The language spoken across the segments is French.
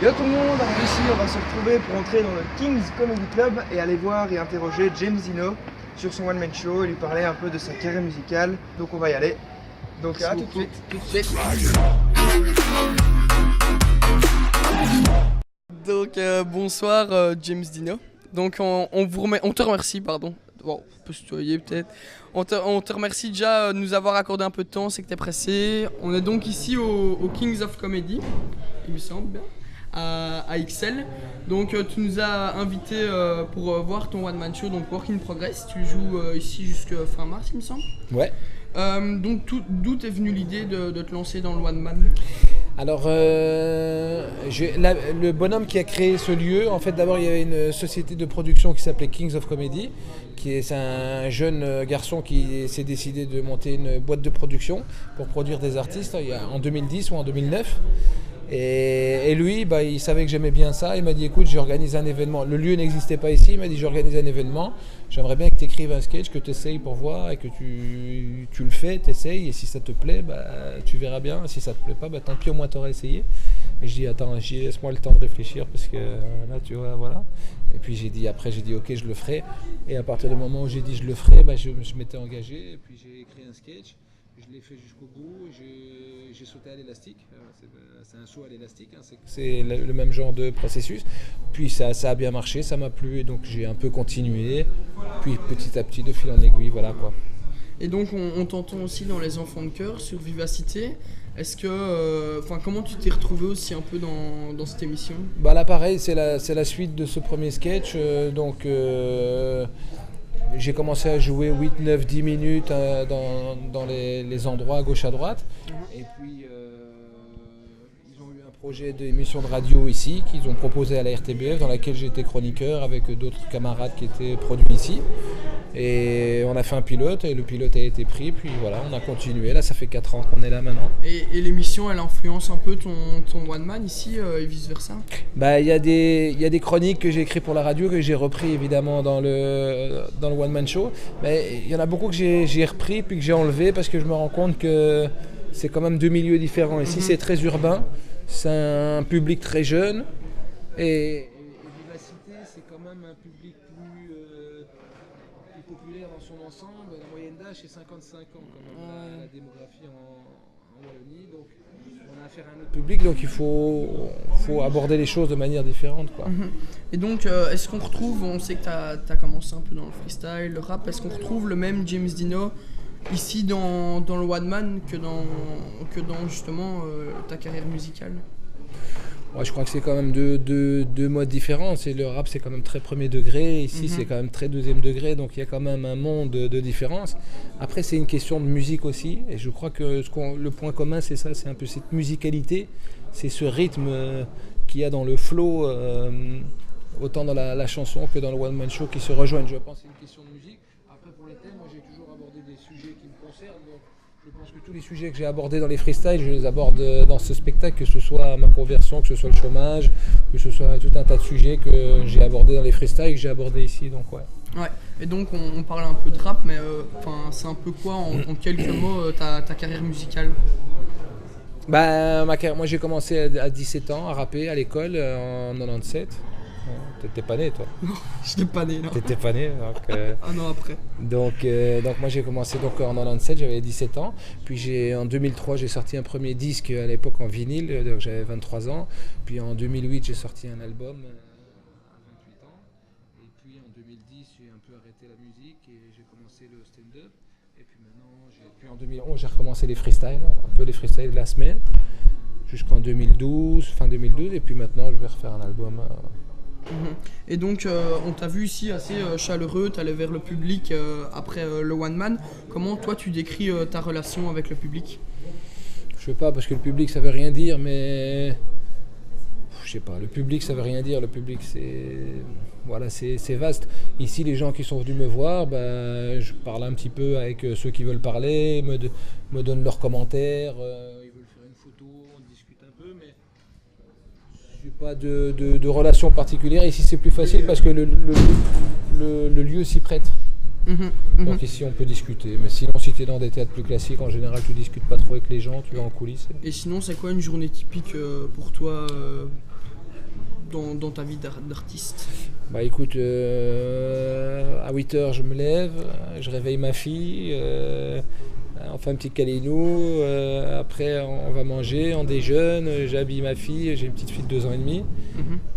Yo tout le monde, ici on va se retrouver pour entrer dans le King's Comedy Club et aller voir et interroger James Dino sur son one man show et lui parler un peu de sa carrière musicale. Donc on va y aller. Donc à tout de suite. Donc bonsoir James Dino. Donc on te remercie, pardon. Bon, on peut se tutoyer peut-être. On te remercie déjà de nous avoir accordé un peu de temps, c'est que t'es pressé. On est donc ici au Kings of Comedy, il me semble bien, à XL. Donc tu nous as invités pour voir ton one man show, donc Work in Progress. Tu joues ici jusqu'à fin mars, il me semble. Ouais. Donc d'où t'es venue l'idée de te lancer dans le one man? Alors, le bonhomme qui a créé ce lieu, en fait, d'abord, il y avait une société de production qui s'appelait Kings of Comedy, c'est un jeune garçon qui s'est décidé de monter une boîte de production pour produire des artistes en 2010 ou en 2009. Et lui, il savait que j'aimais bien ça. Il m'a dit, écoute, j'organise un événement. Le lieu n'existait pas ici. Il m'a dit, j'organise un événement. J'aimerais bien que tu écrives un sketch, que tu essayes pour voir et que tu le fais, tu essayes. Et si ça te plaît, tu verras bien. Si ça te plaît pas, tant pis, au moins tu auras essayé. Et je dis, attends, laisse-moi le temps de réfléchir parce que là, tu vois, voilà. Et puis j'ai dit, ok, je le ferai. Et à partir du moment où j'ai dit je le ferai, je m'étais engagé. Et puis j'ai écrit un sketch. Je l'ai fait jusqu'au bout, j'ai sauté à l'élastique, c'est un saut à l'élastique, c'est le même genre de processus. Puis ça a bien marché, ça m'a plu, et donc j'ai un peu continué, puis petit à petit, de fil en aiguille, voilà quoi. Et donc on t'entend aussi dans Les Enfants de Cœur sur Vivacité. Est-ce que, comment tu t'es retrouvé aussi un peu dans cette émission? Là pareil, c'est la suite de ce premier sketch, j'ai commencé à jouer 8, 9, 10 minutes dans les endroits à gauche à droite. Et puis ils ont eu un projet d'émission de radio ici qu'ils ont proposé à la RTBF, dans laquelle j'étais chroniqueur avec d'autres camarades qui étaient produits ici. Et on a fait un pilote et le pilote a été pris, puis voilà, on a continué. Là, ça fait 4 ans qu'on est là maintenant. Et l'émission, elle influence un peu ton one man ici et vice versa? Il y a des chroniques que j'ai écrites pour la radio que j'ai repris évidemment dans le one man show. Mais il y en a beaucoup que j'ai repris puis que j'ai enlevé parce que je me rends compte que c'est quand même deux milieux différents. Ici, c'est très urbain, c'est un public très jeune et Vivacité, c'est quand même un public plus populaire dans son ensemble. La moyenne d'âge c'est 55 ans quand même, la démographie en Wallonie. Donc on a affaire à un autre public, donc il faut aborder les choses de manière différente, quoi. Et donc est-ce qu'on retrouve, on sait que tu as commencé un peu dans le freestyle, le rap, est-ce qu'on retrouve le même James Dino ici dans le one man que dans justement ta carrière musicale? Je crois que c'est quand même deux modes différents. Le rap, c'est quand même très premier degré. Ici, c'est quand même très deuxième degré. Donc, il y a quand même un monde de différence. Après, c'est une question de musique aussi. Et je crois que le point commun, c'est ça. C'est un peu cette musicalité. C'est ce rythme qu'il y a dans le flow, autant dans la chanson que dans le one-man show qui se rejoignent. Je pense que c'est une question de musique. Après, pour les thèmes, moi, j'ai toujours abordé des sujets qui me concernent. Donc, je pense que tous les sujets que j'ai abordés dans les freestyles, je les aborde dans ce spectacle, que ce soit ma conversion, que ce soit le chômage, que ce soit tout un tas de sujets que j'ai abordés dans les freestyles et que j'ai abordés ici. Donc ouais. Et donc on parle un peu de rap, mais c'est un peu quoi en quelques mots ta carrière musicale? Moi j'ai commencé à 17 ans à rapper à l'école en 97. T'étais pas né, toi? Non, je n'étais pas né, non. T'étais pas né, donc... Un an après. Donc moi j'ai commencé en 97, j'avais 17 ans. Puis en 2003 j'ai sorti un premier disque à l'époque en vinyle, donc j'avais 23 ans. Puis en 2008 j'ai sorti un album à 28 ans. Et puis en 2010 j'ai un peu arrêté la musique et j'ai commencé le stand-up. Et puis maintenant, en 2011 j'ai recommencé les freestyles, un peu les freestyles de la semaine, jusqu'en 2012, fin 2012. Et puis maintenant je vais refaire un album... Et donc on t'a vu ici assez chaleureux, t'allais vers le public après le one man. Comment toi tu décris ta relation avec le public? Je sais pas, parce que le public ça veut rien dire, mais je sais pas, le public ça veut rien dire, le public c'est vaste. Ici les gens qui sont venus me voir, je parle un petit peu avec ceux qui veulent parler, me donnent leurs commentaires, ils veulent faire une photo, on discute un peu, mais pas de relation particulière. Ici c'est plus facile parce que le lieu s'y prête. Donc ici on peut discuter, mais sinon si tu es dans des théâtres plus classiques, en général tu discutes pas trop avec les gens, tu vas en coulisses. Et sinon c'est quoi une journée typique pour toi dans ta vie d'artiste? Bah écoute, à 8h je me lève, je réveille ma fille, on fait un petit câlinou, après on va manger, on déjeune, j'habille ma fille, j'ai une petite fille de 2 ans et demi.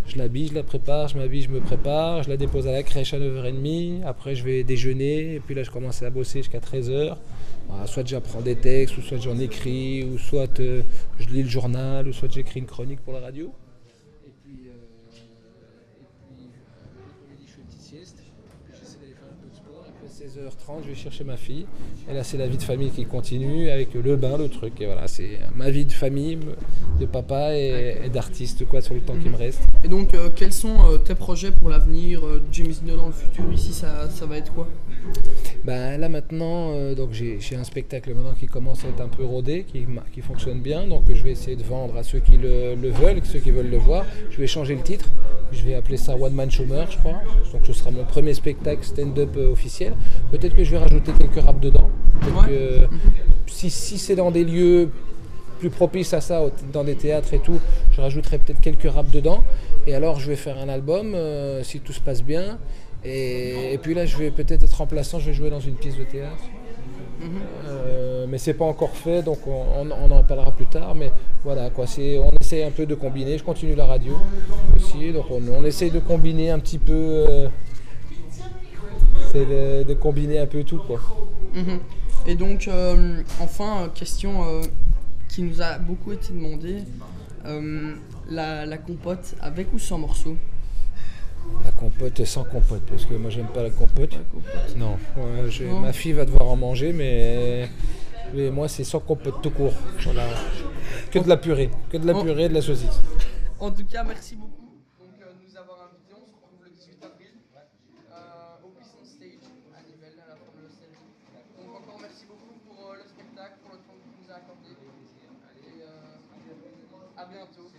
Je l'habille, je la prépare, je m'habille, je me prépare, je la dépose à la crèche à 9h30, après je vais déjeuner, et puis là je commence à bosser jusqu'à 13h. Voilà, soit j'apprends des textes, ou soit j'en écris, ou soit je lis le journal, ou soit j'écris une chronique pour la radio. Et puis l'après-midi je fais une petite sieste, puis j'essaie d'aller faire un peu de sport, après 16h30 je vais chercher ma fille, et là c'est la vie de famille qui continue, avec le bain, le truc, et voilà, c'est ma vie de famille, de papa et d'artiste, quoi, sur le temps qui me reste. Et donc, quels sont tes projets pour l'avenir, James Dino dans le futur? Ici, ça va être quoi? Ben, là maintenant, donc j'ai un spectacle maintenant qui commence à être un peu rodé, qui fonctionne bien, donc je vais essayer de vendre à ceux qui le veulent, ceux qui veulent le voir. Je vais changer le titre, je vais appeler ça One Man Shomer, je crois. Donc ce sera mon premier spectacle stand-up officiel. Peut-être que je vais rajouter quelques raps dedans. Si c'est dans des lieux plus propices à ça, dans des théâtres et tout, je rajouterai peut-être quelques raps dedans. Et alors je vais faire un album, si tout se passe bien. Et puis là, je vais peut-être être remplaçant, je vais jouer dans une pièce de théâtre. Mais c'est pas encore fait, donc on en parlera plus tard. Mais voilà, quoi, on essaye un peu de combiner. Je continue la radio aussi, donc on essaye de combiner un petit peu. C'est de combiner un peu tout, quoi. Et donc, enfin, question qui nous a beaucoup été demandée, la compote avec ou sans morceaux? La compote sans compote, parce que moi j'aime pas la compote. Non, ma fille va devoir en manger, mais moi c'est sans compote tout court. Voilà. Que de la purée, et de la saucisse. En tout cas, merci beaucoup de nous avoir invités. On se retrouve le 18 avril au Puissance Stage à Nivelles, à la Formule série. Donc encore merci beaucoup pour le spectacle, pour le temps que vous nous avez accordé. Et à bientôt.